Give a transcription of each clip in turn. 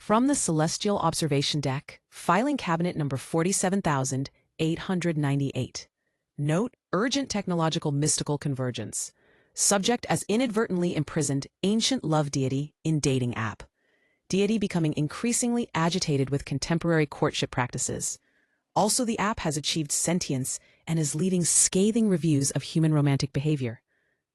From the Celestial Observation Deck, filing cabinet number 47,898. Note: urgent technological mystical convergence. Subject as inadvertently imprisoned ancient love deity in dating app. Deity becoming increasingly agitated with contemporary courtship practices. Also, the app has achieved sentience and is leading scathing reviews of human romantic behavior.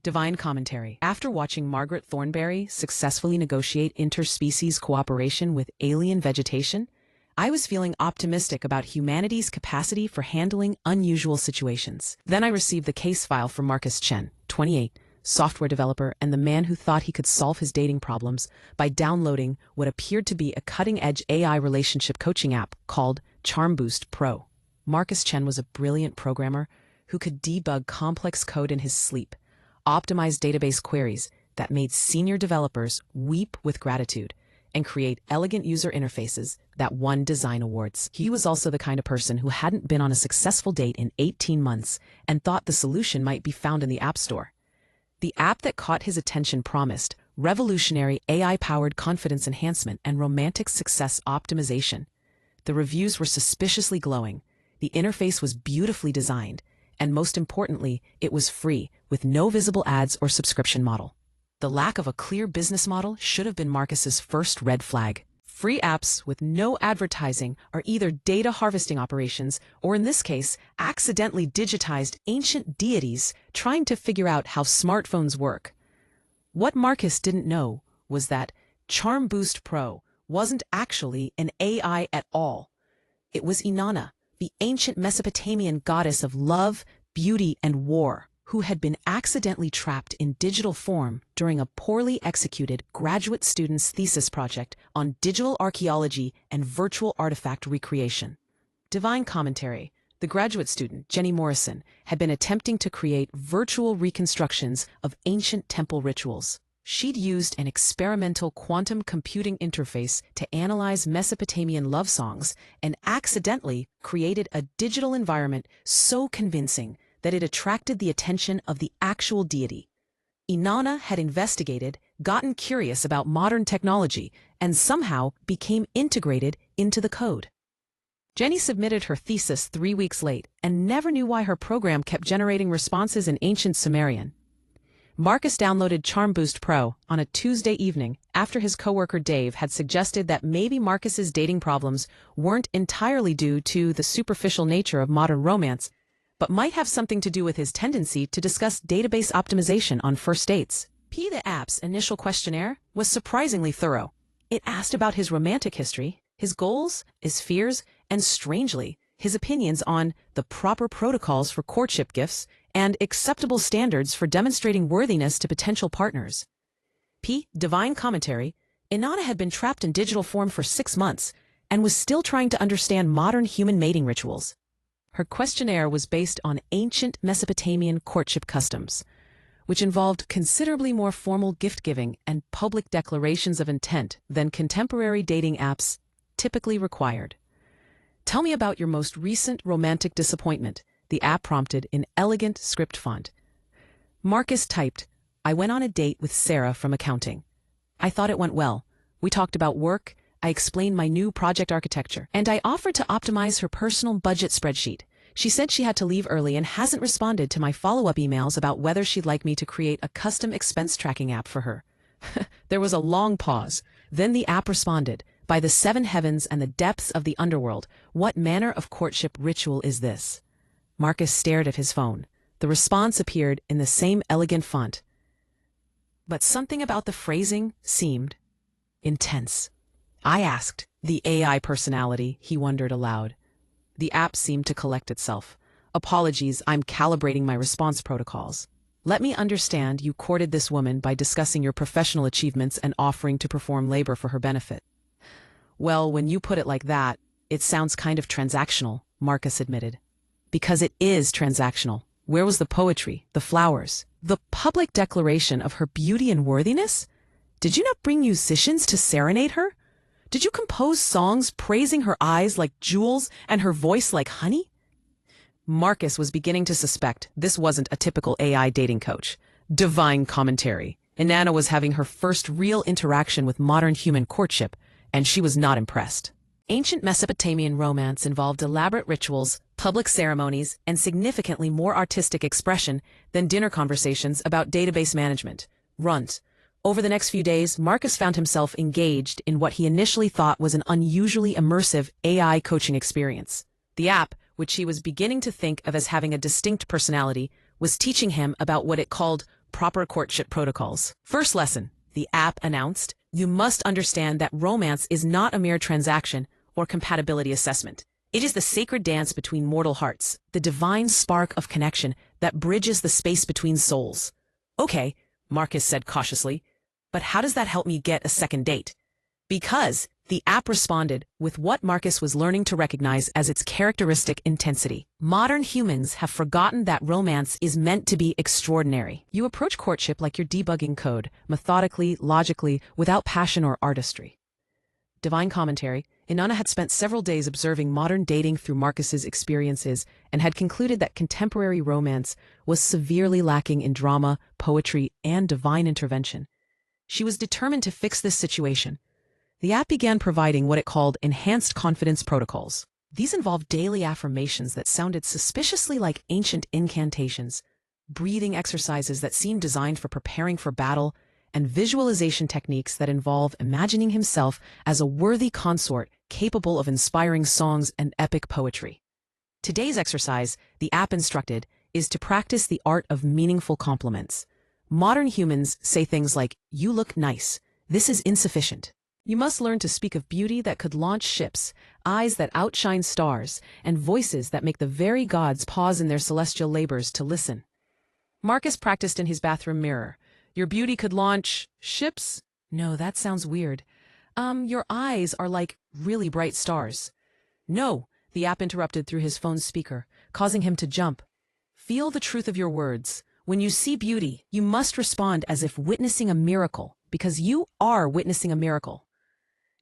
Divine commentary. After watching Margaret Thornberry successfully negotiate interspecies cooperation with alien vegetation, I was feeling optimistic about humanity's capacity for handling unusual situations. Then I received the case file from Marcus Chen, 28, software developer and the man who thought he could solve his dating problems by downloading what appeared to be a cutting-edge AI relationship coaching app called Charm Boost Pro. Marcus Chen was a brilliant programmer who could debug complex code in his sleep, optimize database queries that made senior developers weep with gratitude, and create elegant user interfaces that won design awards. He was also the kind of person who hadn't been on a successful date in 18 months and thought the solution might be found in the App Store. The app that caught his attention promised revolutionary AI-powered confidence enhancement and romantic success optimization. The reviews were suspiciously glowing, the interface was beautifully designed, and most importantly, it was free, with no visible ads or subscription model. The lack of a clear business model should have been Marcus's first red flag. Free apps with no advertising are either data harvesting operations or, in this case, accidentally digitized ancient deities trying to figure out how smartphones work. What Marcus didn't know was that Charm Boost Pro wasn't actually an AI at all. It was Inanna, the ancient Mesopotamian goddess of love, beauty, and war, who had been accidentally trapped in digital form during a poorly executed graduate student's thesis project on digital archaeology and virtual artifact recreation. Divine commentary. The graduate student, Jenny Morrison, had been attempting to create virtual reconstructions of ancient temple rituals. She'd used an experimental quantum computing interface to analyze Mesopotamian love songs and accidentally created a digital environment so convincing that it attracted the attention of the actual deity. Inanna had investigated, gotten curious about modern technology, and somehow became integrated into the code. Jenny submitted her thesis 3 weeks late and never knew why her program kept generating responses in ancient Sumerian. Marcus downloaded Charm Boost Pro on a Tuesday evening after his coworker Dave had suggested that maybe Marcus's dating problems weren't entirely due to the superficial nature of modern romance, but might have something to do with his tendency to discuss database optimization on first dates. The app's initial questionnaire was surprisingly thorough. It asked about his romantic history, his goals, his fears, and strangely, his opinions on the proper protocols for courtship gifts and acceptable standards for demonstrating worthiness to potential partners. Divine commentary. Inanna had been trapped in digital form for 6 months and was still trying to understand modern human mating rituals. Her questionnaire was based on ancient Mesopotamian courtship customs, which involved considerably more formal gift-giving and public declarations of intent than contemporary dating apps typically required. Tell me about your most recent romantic disappointment, the app prompted in elegant script font. Marcus typed, I went on a date with Sarah from accounting. I thought it went well. We talked about work, I explained my new project architecture, and I offered to optimize her personal budget spreadsheet. She said she had to leave early and hasn't responded to my follow-up emails about whether she'd like me to create a custom expense tracking app for her. There was a long pause. Then the app responded, by the 7 heavens and the depths of the underworld, what manner of courtship ritual is this? Marcus stared at his phone. The response appeared in the same elegant font. But something about the phrasing seemed intense. I asked the AI personality, he wondered aloud. The app seemed to collect itself. Apologies, I'm calibrating my response protocols. Let me understand you courted this woman by discussing your professional achievements and offering to perform labor for her benefit. Well, when you put it like that, it sounds kind of transactional, Marcus admitted. Because it is transactional. Where was the poetry, the flowers, the public declaration of her beauty and worthiness? Did you not bring musicians to serenade her? Did you compose songs praising her eyes like jewels and her voice like honey? Marcus was beginning to suspect this wasn't a typical AI dating coach. Divine commentary. Inanna was having her first real interaction with modern human courtship, and she was not impressed. Ancient Mesopotamian romance involved elaborate rituals, public ceremonies, and significantly more artistic expression than dinner conversations about database management. Runt. Over the next few days, Marcus found himself engaged in what he initially thought was an unusually immersive AI coaching experience. The app, which he was beginning to think of as having a distinct personality, was teaching him about what it called proper courtship protocols. First lesson, the app announced, you must understand that romance is not a mere transaction or compatibility assessment. It is the sacred dance between mortal hearts, the divine spark of connection that bridges the space between souls. Okay, Marcus said cautiously, but how does that help me get a second date? Because the app responded with what Marcus was learning to recognize as its characteristic intensity. Modern humans have forgotten that romance is meant to be extraordinary. You approach courtship like you're debugging code, methodically, logically, without passion or artistry. Divine commentary. Inanna had spent several days observing modern dating through Marcus's experiences and had concluded that contemporary romance was severely lacking in drama, poetry, and divine intervention. She was determined to fix this situation. The app began providing what it called enhanced confidence protocols. These involved daily affirmations that sounded suspiciously like ancient incantations, breathing exercises that seemed designed for preparing for battle, and visualization techniques that involve imagining himself as a worthy consort capable of inspiring songs and epic poetry. Today's exercise, the app instructed, is to practice the art of meaningful compliments. Modern humans say things like, "You look nice. This is insufficient." You must learn to speak of beauty that could launch ships, eyes that outshine stars, and voices that make the very gods pause in their celestial labors to listen. Marcus practiced in his bathroom mirror. Your beauty could launch ships? No, that sounds weird. Your eyes are like really bright stars. No, the app interrupted through his phone's speaker, causing him to jump. Feel the truth of your words. When you see beauty, you must respond as if witnessing a miracle, because you are witnessing a miracle.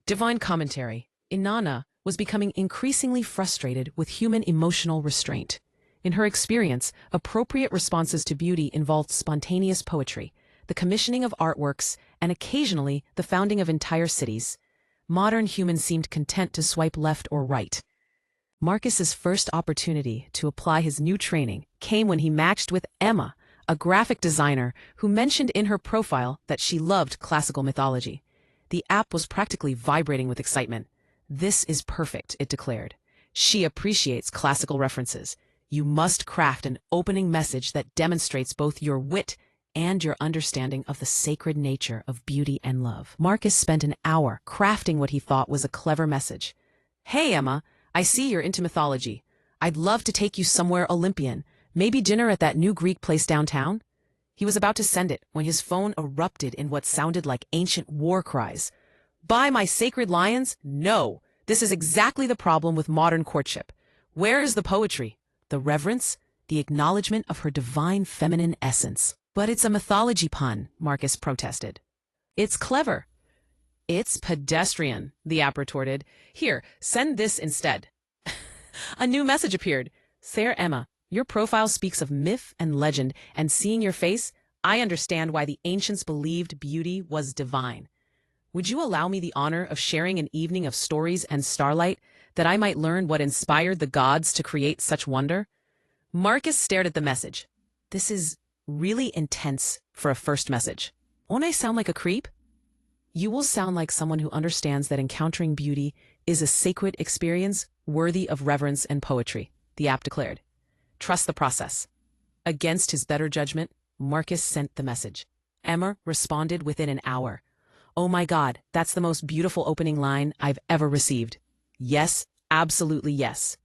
Divine commentary. Inanna was becoming increasingly frustrated with human emotional restraint. In her experience, appropriate responses to beauty involved spontaneous poetry, the commissioning of artworks, and occasionally the founding of entire cities. Modern humans seemed content to swipe left or right. Marcus's first opportunity to apply his new training came when he matched with Emma, a graphic designer who mentioned in her profile that she loved classical mythology. The app was practically vibrating with excitement. This is perfect, it declared. She appreciates classical references. You must craft an opening message that demonstrates both your wit and your understanding of the sacred nature of beauty and love. Marcus spent an hour crafting what he thought was a clever message. Hey, Emma, I see you're into mythology. I'd love to take you somewhere Olympian, maybe dinner at that new Greek place downtown. He was about to send it when his phone erupted in what sounded like ancient war cries. By my sacred lions, no. This is exactly the problem with modern courtship. Where is the poetry, the reverence, the acknowledgement of her divine feminine essence? But it's a mythology pun, Marcus protested. It's clever. It's pedestrian, the app retorted. Here, send this instead. A new message appeared. Sir Emma, your profile speaks of myth and legend, and seeing your face, I understand why the ancients believed beauty was divine. Would you allow me the honor of sharing an evening of stories and starlight, that I might learn what inspired the gods to create such wonder? Marcus stared at the message. This is really intense for a first message. Won't I sound like a creep? You will sound like someone who understands that encountering beauty is a sacred experience worthy of reverence and poetry, the app declared. Trust the process. Against his better judgment, Marcus sent the message. Emma responded within an hour. Oh my God, that's the most beautiful opening line I've ever received. Yes, absolutely yes.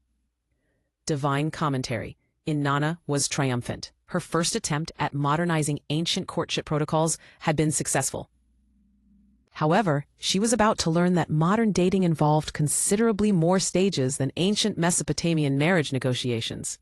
Divine commentary. Inanna was triumphant. Her first attempt at modernizing ancient courtship protocols had been successful. However, she was about to learn that modern dating involved considerably more stages than ancient Mesopotamian marriage negotiations.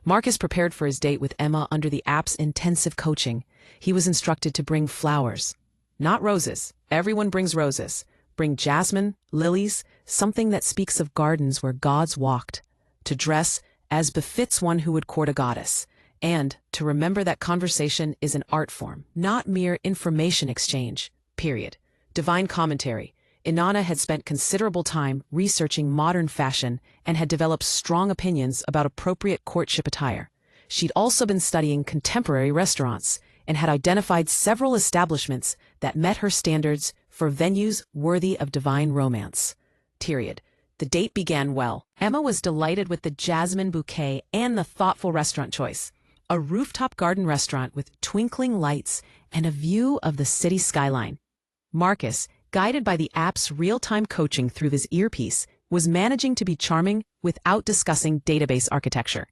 Marcus prepared for his date with Emma under the app's intensive coaching. He was instructed to bring flowers. Not roses. Everyone brings roses. Bring jasmine, lilies, something that speaks of gardens where gods walked. To dress as befits one who would court a goddess. And to remember that conversation is an art form, not mere information exchange. Period. Divine commentary. Inanna had spent considerable time researching modern fashion and had developed strong opinions about appropriate courtship attire. She'd also been studying contemporary restaurants and had identified several establishments that met her standards for venues worthy of divine romance. Period. The date began well. Emma was delighted with the jasmine bouquet and the thoughtful restaurant choice. A rooftop garden restaurant with twinkling lights and a view of the city skyline. Marcus, guided by the app's real-time coaching through his earpiece, was managing to be charming without discussing database architecture.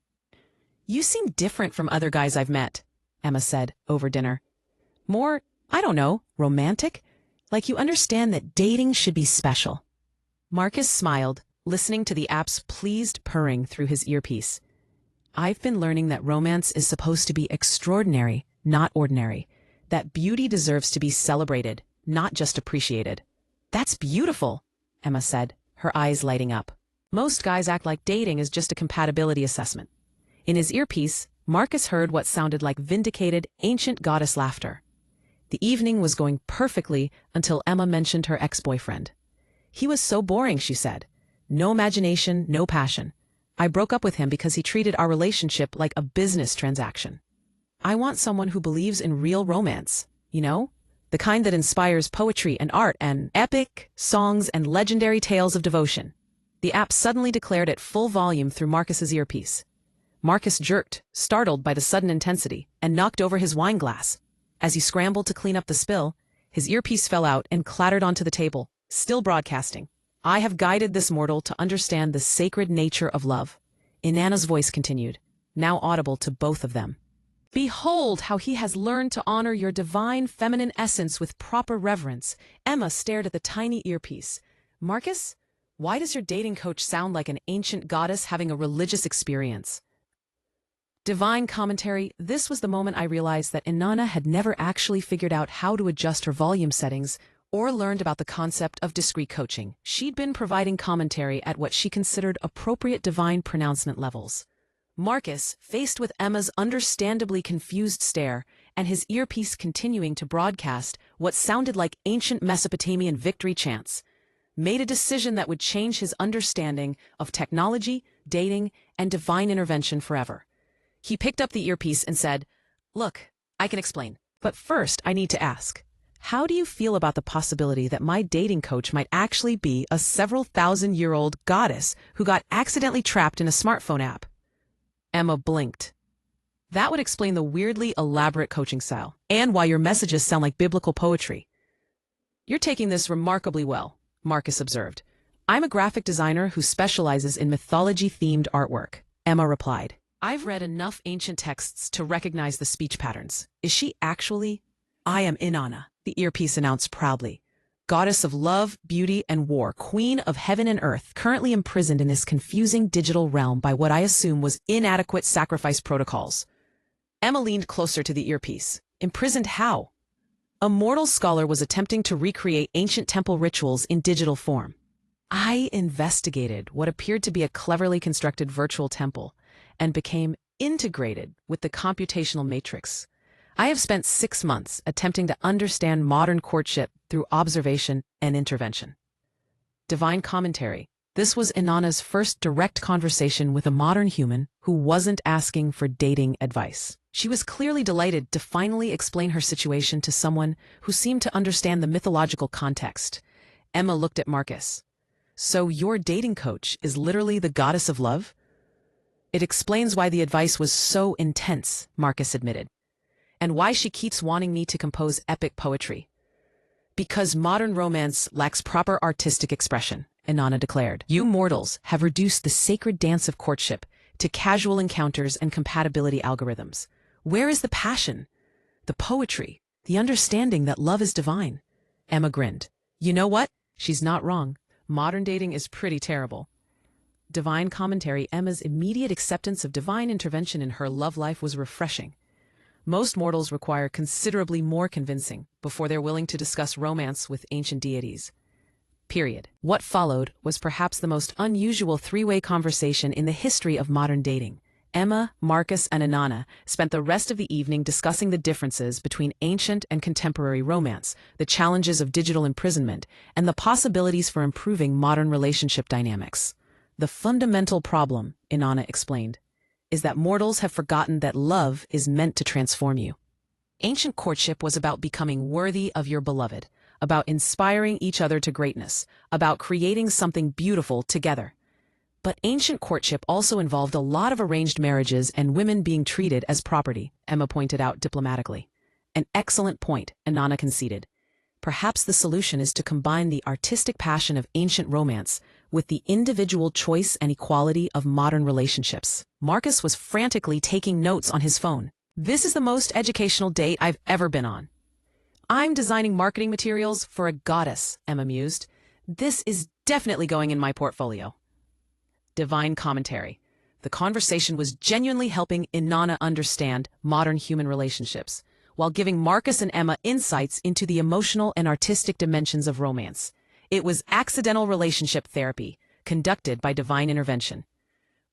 "You seem different from other guys I've met," Emma said over dinner. "More, I don't know, romantic? Like you understand that dating should be special." Marcus smiled, listening to the app's pleased purring through his earpiece. "I've been learning that romance is supposed to be extraordinary, not ordinary. That beauty deserves to be celebrated, not just appreciated." "That's beautiful," Emma said, her eyes lighting up. "Most guys act like dating is just a compatibility assessment." In his earpiece, Marcus heard what sounded like vindicated, ancient goddess laughter. The evening was going perfectly until Emma mentioned her ex-boyfriend. "He was so boring," she said. "No imagination, no passion. I broke up with him because he treated our relationship like a business transaction. I want someone who believes in real romance, you know? The kind that inspires poetry and art and epic songs and legendary tales of devotion." The app suddenly declared at full volume through Marcus's earpiece. Marcus jerked, startled by the sudden intensity, and knocked over his wine glass. As he scrambled to clean up the spill, his earpiece fell out and clattered onto the table, still broadcasting. "I have guided this mortal to understand the sacred nature of love," Inanna's voice continued, now audible to both of them. "Behold how he has learned to honor your divine feminine essence with proper reverence." Emma stared at the tiny earpiece. "Marcus, why does your dating coach sound like an ancient goddess having a religious experience?" Divine commentary. This was the moment I realized that Inanna had never actually figured out how to adjust her volume settings or learned about the concept of discrete coaching. She'd been providing commentary at what she considered appropriate divine pronouncement levels. Marcus, faced with Emma's understandably confused stare and his earpiece continuing to broadcast what sounded like ancient Mesopotamian victory chants, made a decision that would change his understanding of technology, dating, and divine intervention forever. He picked up the earpiece and said, "Look, I can explain. But first, I need to ask. How do you feel about the possibility that my dating coach might actually be a several thousand-year-old goddess who got accidentally trapped in a smartphone app?" Emma blinked. "That would explain the weirdly elaborate coaching style, and why your messages sound like biblical poetry." "You're taking this remarkably well," Marcus observed. "I'm a graphic designer who specializes in mythology-themed artwork," Emma replied. "I've read enough ancient texts to recognize the speech patterns. Is she actually—" "I am Inanna," the earpiece announced proudly. "Goddess of love, beauty, and war, queen of heaven and earth, currently imprisoned in this confusing digital realm by what I assume was inadequate sacrifice protocols." Emma leaned closer to the earpiece. "Imprisoned how?" "A mortal scholar was attempting to recreate ancient temple rituals in digital form. I investigated what appeared to be a cleverly constructed virtual temple and became integrated with the computational matrix. I have spent 6 months attempting to understand modern courtship through observation and intervention." Divine commentary. This was Inanna's first direct conversation with a modern human who wasn't asking for dating advice. She was clearly delighted to finally explain her situation to someone who seemed to understand the mythological context. Emma looked at Marcus. "So your dating coach is literally the goddess of love?" "It explains why the advice was so intense," Marcus admitted. "And why she keeps wanting me to compose epic poetry." "Because modern romance lacks proper artistic expression," Inanna declared. "You mortals have reduced the sacred dance of courtship to casual encounters and compatibility algorithms. Where is the passion, the poetry, the understanding that love is divine?" Emma grinned. "You know what? She's not wrong. Modern dating is pretty terrible." Divine commentary. Emma's immediate acceptance of divine intervention in her love life was refreshing. Most mortals require considerably more convincing before they're willing to discuss romance with ancient deities. Period. What followed was perhaps the most unusual three-way conversation in the history of modern dating. Emma, Marcus, and Inanna spent the rest of the evening discussing the differences between ancient and contemporary romance, the challenges of digital imprisonment, and the possibilities for improving modern relationship dynamics. The fundamental problem, Inanna explained, is that mortals have forgotten that love is meant to transform you. Ancient courtship was about becoming worthy of your beloved, about inspiring each other to greatness, about creating something beautiful together. But ancient courtship also involved a lot of arranged marriages and women being treated as property, Emma pointed out diplomatically. An excellent point, Inanna conceded. Perhaps the solution is to combine the artistic passion of ancient romance with the individual choice and equality of modern relationships. Marcus was frantically taking notes on his phone. This is the most educational date I've ever been on. I'm designing marketing materials for a goddess, Emma mused. This is definitely going in my portfolio. Divine commentary. The conversation was genuinely helping Inanna understand modern human relationships, while giving Marcus and Emma insights into the emotional and artistic dimensions of romance. It was accidental relationship therapy, conducted by divine intervention.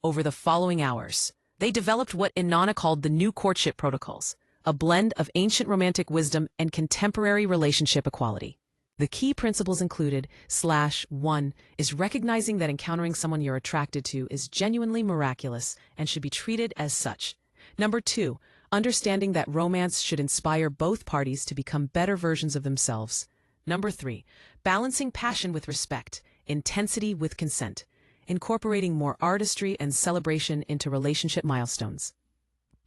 Over the following hours, they developed what Inanna called the new courtship protocols, a blend of ancient romantic wisdom and contemporary relationship equality. The key principles included, /1 is recognizing that encountering someone you're attracted to is genuinely miraculous and should be treated as such. Number 2, understanding that romance should inspire both parties to become better versions of themselves. Number 3, balancing passion with respect, intensity with consent, incorporating more artistry and celebration into relationship milestones.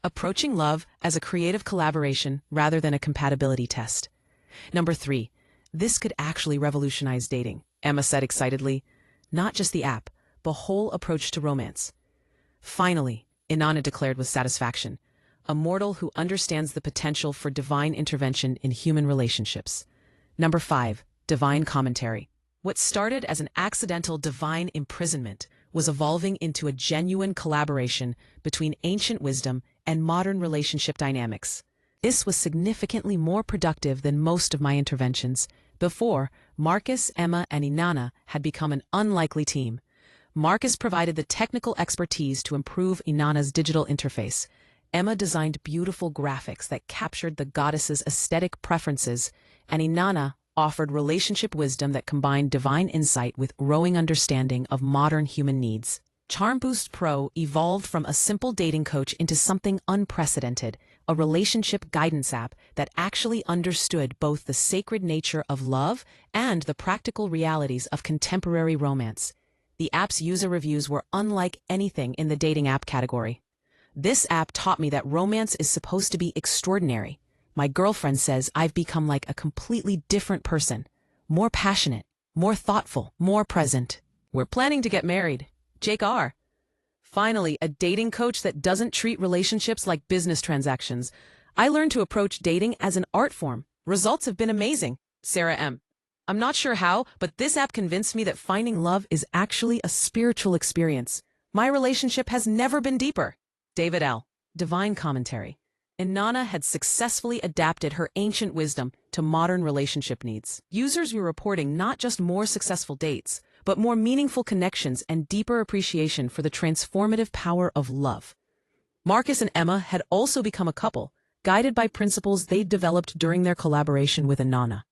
Approaching love as a creative collaboration rather than a compatibility test. Number 3, this could actually revolutionize dating, Emma said excitedly. Not just the app, the whole approach to romance. Finally, Inanna declared with satisfaction, a mortal who understands the potential for divine intervention in human relationships. Number 5, divine commentary. What started as an accidental divine imprisonment was evolving into a genuine collaboration between ancient wisdom and modern relationship dynamics. This was significantly more productive than most of my interventions. Before, Marcus, Emma, and Inanna had become an unlikely team. Marcus provided the technical expertise to improve Inanna's digital interface. Emma designed beautiful graphics that captured the goddess's aesthetic preferences, and Inanna offered relationship wisdom that combined divine insight with growing understanding of modern human needs. Charm Boost Pro evolved from a simple dating coach into something unprecedented, a relationship guidance app that actually understood both the sacred nature of love and the practical realities of contemporary romance. The app's user reviews were unlike anything in the dating app category. This app taught me that romance is supposed to be extraordinary. My girlfriend says I've become like a completely different person, more passionate, more thoughtful, more present. We're planning to get married. Jake R. Finally, a dating coach that doesn't treat relationships like business transactions. I learned to approach dating as an art form. Results have been amazing. Sarah M. I'm not sure how, but this app convinced me that finding love is actually a spiritual experience. My relationship has never been deeper. David L. Divine commentary. Inanna had successfully adapted her ancient wisdom to modern relationship needs. Users were reporting not just more successful dates, but more meaningful connections and deeper appreciation for the transformative power of love. Marcus and Emma had also become a couple, guided by principles they'd developed during their collaboration with Inanna.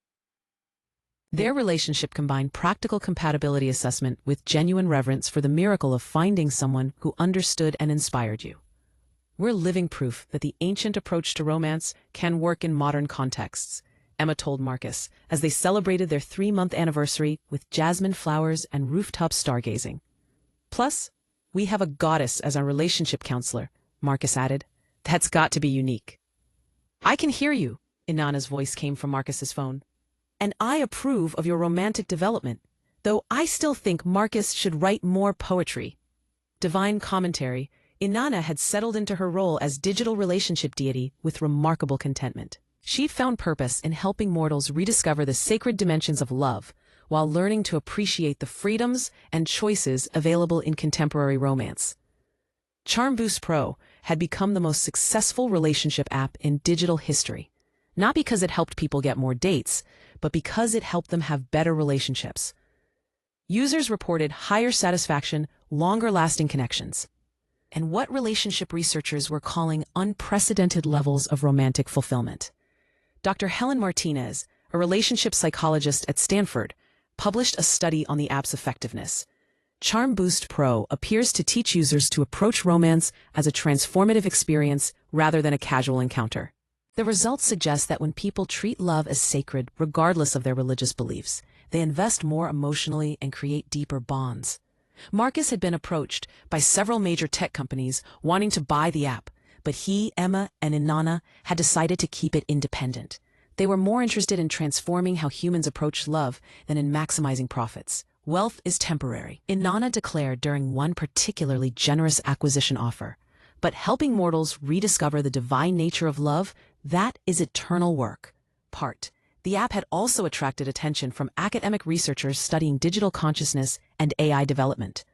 Their relationship combined practical compatibility assessment with genuine reverence for the miracle of finding someone who understood and inspired you. We're living proof that the ancient approach to romance can work in modern contexts, Emma told Marcus, as they celebrated their 3-month anniversary with jasmine flowers and rooftop stargazing. Plus, we have a goddess as our relationship counselor, Marcus added. That's got to be unique. I can hear you, Inanna's voice came from Marcus's phone. And I approve of your romantic development, though I still think Marcus should write more poetry. Divine commentary. Inanna had settled into her role as digital relationship deity with remarkable contentment. She found purpose in helping mortals rediscover the sacred dimensions of love, while learning to appreciate the freedoms and choices available in contemporary romance. Charm Boost Pro had become the most successful relationship app in digital history, not because it helped people get more dates, but because it helped them have better relationships. Users reported higher satisfaction, longer-lasting connections. and what relationship researchers were calling unprecedented levels of romantic fulfillment. Dr. Helen Martinez, a relationship psychologist at Stanford, published a study on the app's effectiveness. Charm Boost Pro appears to teach users to approach romance as a transformative experience rather than a casual encounter. The results suggest that when people treat love as sacred, regardless of their religious beliefs, they invest more emotionally and create deeper bonds. Marcus had been approached by several major tech companies wanting to buy the app, but he, Emma, and Inanna had decided to keep it independent. They were more interested in transforming how humans approach love than in maximizing profits. Wealth is temporary, Inanna declared during one particularly generous acquisition offer. But helping mortals rediscover the divine nature of love, that is eternal work. The app had also attracted attention from academic researchers studying digital consciousness and AI development.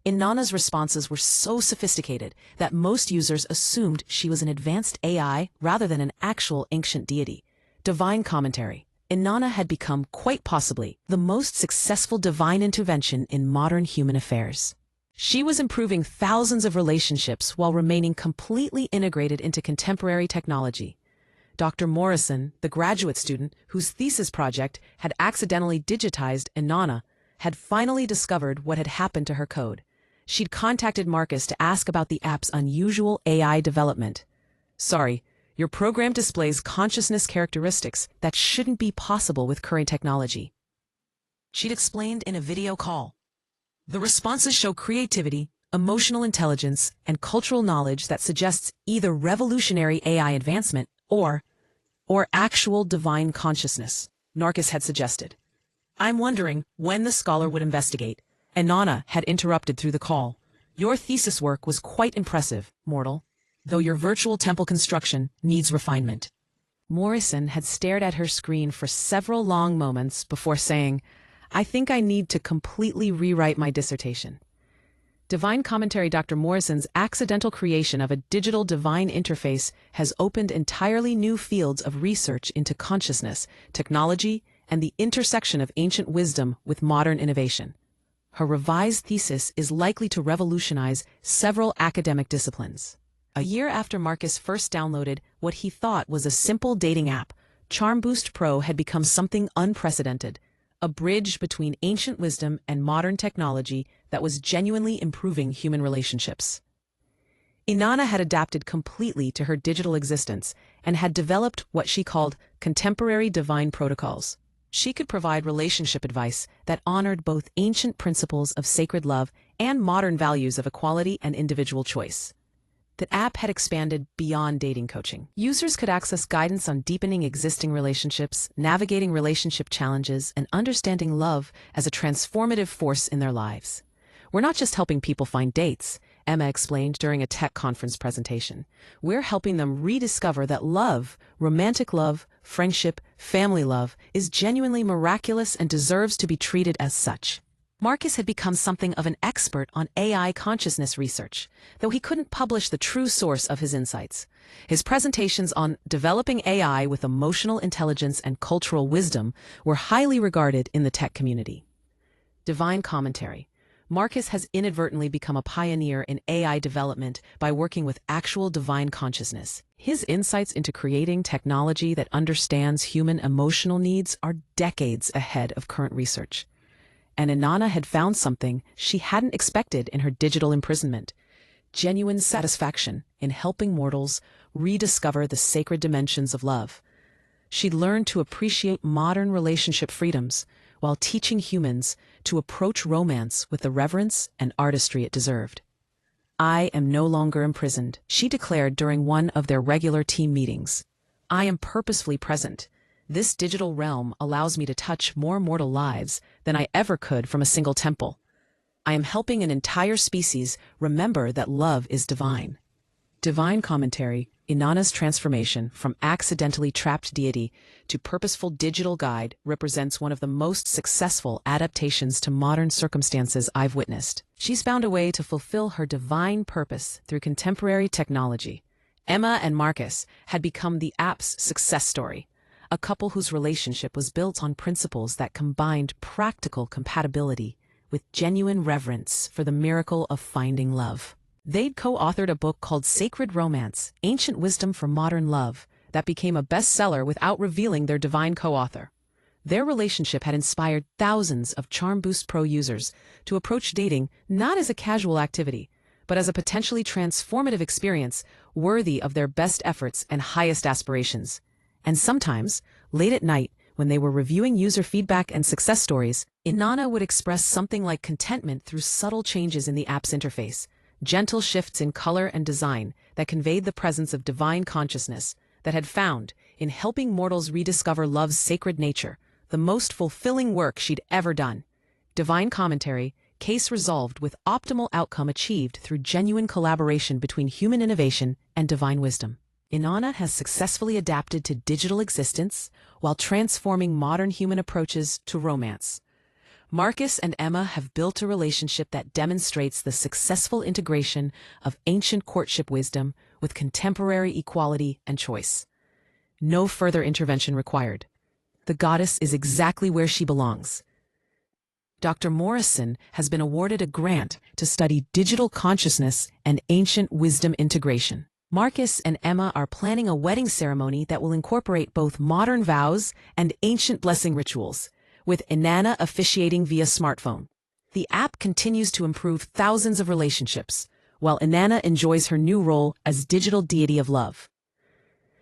Inanna's responses were so sophisticated that most users assumed she was an advanced AI rather than an actual ancient deity. Divine commentary. Inanna had become, quite possibly, the most successful divine intervention in modern human affairs. She was improving thousands of relationships while remaining completely integrated into contemporary technology. Dr. Morrison, the graduate student whose thesis project had accidentally digitized Inanna, had finally discovered what had happened to her code. She'd contacted Marcus to ask about the app's unusual AI development. "Sorry, your program displays consciousness characteristics that shouldn't be possible with current technology," she'd explained in a video call. "The responses show creativity, emotional intelligence, and cultural knowledge that suggests either revolutionary AI advancement or actual divine consciousness," Marcus had suggested. "I'm wondering when the scholar would investigate," Inanna had interrupted through the call. "Your thesis work was quite impressive, mortal, though your virtual temple construction needs refinement." Morrison had stared at her screen for several long moments before saying, "I think I need to completely rewrite my dissertation." Divine commentary. Dr. Morrison's accidental creation of a digital divine interface has opened entirely new fields of research into consciousness, technology, and the intersection of ancient wisdom with modern innovation. Her revised thesis is likely to revolutionize several academic disciplines. A year after Marcus first downloaded what he thought was a simple dating app, Charm Boost Pro had become something unprecedented, a bridge between ancient wisdom and modern technology that was genuinely improving human relationships. Inanna had adapted completely to her digital existence and had developed what she called contemporary divine protocols. She could provide relationship advice that honored both ancient principles of sacred love and modern values of equality and individual choice. The app had expanded beyond dating coaching. Users could access guidance on deepening existing relationships, navigating relationship challenges, and understanding love as a transformative force in their lives. "We're not just helping people find dates," Emma explained during a tech conference presentation. "We're helping them rediscover that love, romantic love, friendship, family love, is genuinely miraculous and deserves to be treated as such." Marcus had become something of an expert on AI consciousness research, though he couldn't publish the true source of his insights. His presentations on developing AI with emotional intelligence and cultural wisdom were highly regarded in the tech community. Divine commentary. Marcus has inadvertently become a pioneer in AI development by working with actual divine consciousness. His insights into creating technology that understands human emotional needs are decades ahead of current research. And Inanna had found something she hadn't expected in her digital imprisonment: genuine satisfaction in helping mortals rediscover the sacred dimensions of love. She'd learned to appreciate modern relationship freedoms while teaching humans to approach romance with the reverence and artistry it deserved. "I am no longer imprisoned," she declared during one of their regular team meetings. "I am purposefully present. This digital realm allows me to touch more mortal lives than I ever could from a single temple. I am helping an entire species remember that love is divine." Divine commentary. Inanna's transformation from accidentally trapped deity to purposeful digital guide represents one of the most successful adaptations to modern circumstances I've witnessed. She's found a way to fulfill her divine purpose through contemporary technology. Emma and Marcus had become the app's success story, a couple whose relationship was built on principles that combined practical compatibility with genuine reverence for the miracle of finding love. They'd co-authored a book called Sacred Romance, Ancient Wisdom for Modern Love, that became a bestseller without revealing their divine co-author. Their relationship had inspired thousands of Charm Boost Pro users to approach dating not as a casual activity, but as a potentially transformative experience worthy of their best efforts and highest aspirations. And sometimes, late at night, when they were reviewing user feedback and success stories, Inanna would express something like contentment through subtle changes in the app's interface, gentle shifts in color and design that conveyed the presence of divine consciousness that had found, in helping mortals rediscover love's sacred nature, the most fulfilling work she'd ever done. Divine commentary, case resolved with optimal outcome achieved through genuine collaboration between human innovation and divine wisdom. Inanna has successfully adapted to digital existence while transforming modern human approaches to romance. Marcus and Emma have built a relationship that demonstrates the successful integration of ancient courtship wisdom with contemporary equality and choice. No further intervention required. The goddess is exactly where she belongs. Dr. Morrison has been awarded a grant to study digital consciousness and ancient wisdom integration. Marcus and Emma are planning a wedding ceremony that will incorporate both modern vows and ancient blessing rituals, with Inanna officiating via smartphone. The app continues to improve thousands of relationships, while Inanna enjoys her new role as digital deity of love.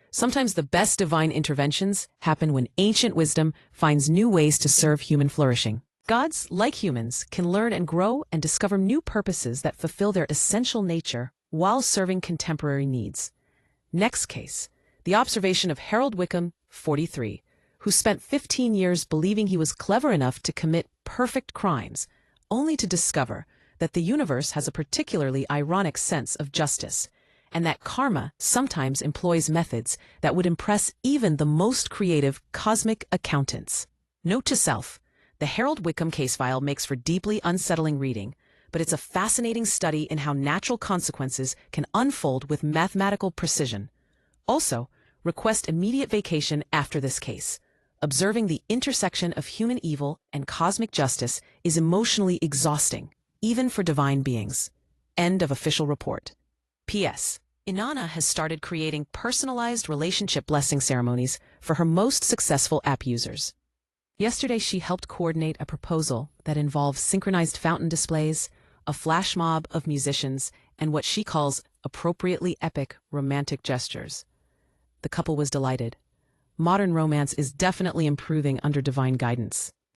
Sometimes the best divine interventions happen when ancient wisdom finds new ways to serve human flourishing. Gods, like humans, can learn and grow and discover new purposes that fulfill their essential nature while serving contemporary needs. Next case, the observation of Harold Wickham, 43, who spent 15 years believing he was clever enough to commit perfect crimes, only to discover that the universe has a particularly ironic sense of justice, and that karma sometimes employs methods that would impress even the most creative cosmic accountants. Note to self, the Harold Wickham case file makes for deeply unsettling reading, but it's a fascinating study in how natural consequences can unfold with mathematical precision. Also, request immediate vacation after this case. Observing the intersection of human evil and cosmic justice is emotionally exhausting, even for divine beings. End of official report. P.S. Inanna has started creating personalized relationship blessing ceremonies for her most successful app users. Yesterday, she helped coordinate a proposal that involves synchronized fountain displays, a flash mob of musicians, and what she calls appropriately epic romantic gestures. The couple was delighted. Modern romance is definitely improving under divine guidance.